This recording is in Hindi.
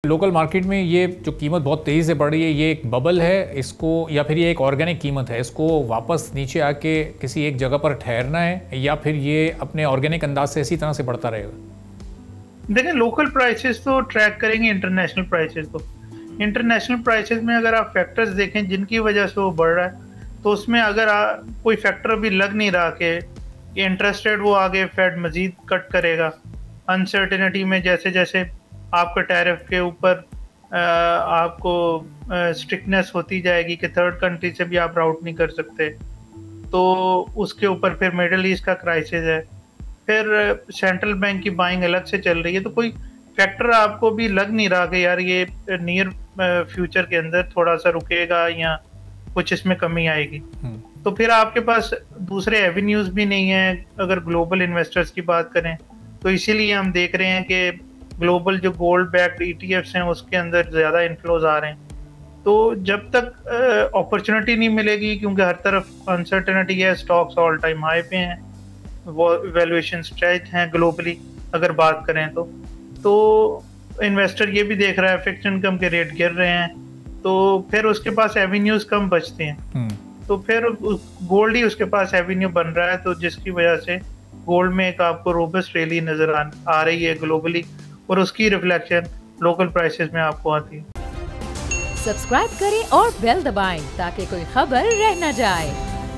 लोकल मार्केट में ये जो कीमत बहुत तेज़ी से बढ़ रही है, ये एक बबल है इसको, या फिर ये एक ऑर्गेनिक कीमत है, इसको वापस नीचे आके किसी एक जगह पर ठहरना है, या फिर ये अपने ऑर्गेनिक अंदाज से इसी तरह से बढ़ता रहेगा? देखिए, लोकल प्राइसेस तो ट्रैक करेंगे इंटरनेशनल प्राइसेस को। इंटरनेशनल प्राइसेस में अगर आप फैक्टर्स देखें जिनकी वजह से वो बढ़ रहा है, तो उसमें अगर कोई फैक्टर अभी लग नहीं रहा कि इंटरेस्ट रेट वो आगे फेड मजीद कट करेगा। अनसर्टेनिटी में जैसे जैसे आपका टैरिफ के ऊपर आपको स्ट्रिक्टनेस होती जाएगी कि थर्ड कंट्री से भी आप राउट नहीं कर सकते, तो उसके ऊपर फिर मिडल ईस्ट का क्राइसिस है, फिर सेंट्रल बैंक की बाइंग अलग से चल रही है, तो कोई फैक्टर आपको भी लग नहीं रहा कि यार ये नियर फ्यूचर के अंदर थोड़ा सा रुकेगा या कुछ इसमें कमी आएगी। तो फिर आपके पास दूसरे एवेन्यूज भी नहीं है अगर ग्लोबल इन्वेस्टर्स की बात करें, तो इसीलिए हम देख रहे हैं कि ग्लोबल जो गोल्ड बैक्ड ETFs हैं उसके अंदर ज़्यादा इन्फ्लोज आ रहे हैं। तो जब तक अपॉर्चुनिटी नहीं मिलेगी, क्योंकि हर तरफ अनसर्टेनिटी है, स्टॉक्स ऑल टाइम हाई पे हैं, वो वैल्यूएशन स्ट्रेच हैं ग्लोबली अगर बात करें तो इन्वेस्टर ये भी देख रहा है फिक्स्ड इनकम के रेट गिर रहे हैं, तो फिर उसके पास एवेन्यूज कम बचते हैं, तो फिर गोल्ड ही उसके पास एवेन्यू बन रहा है, तो जिसकी वजह से गोल्ड में एक आपको रोबस्ट रैली नजर आ रही है ग्लोबली, और उसकी रिफ्लेक्शन लोकल प्राइसेस में आपको आती है। सब्सक्राइब करें और बेल दबाएं ताकि कोई खबर रह न जाए।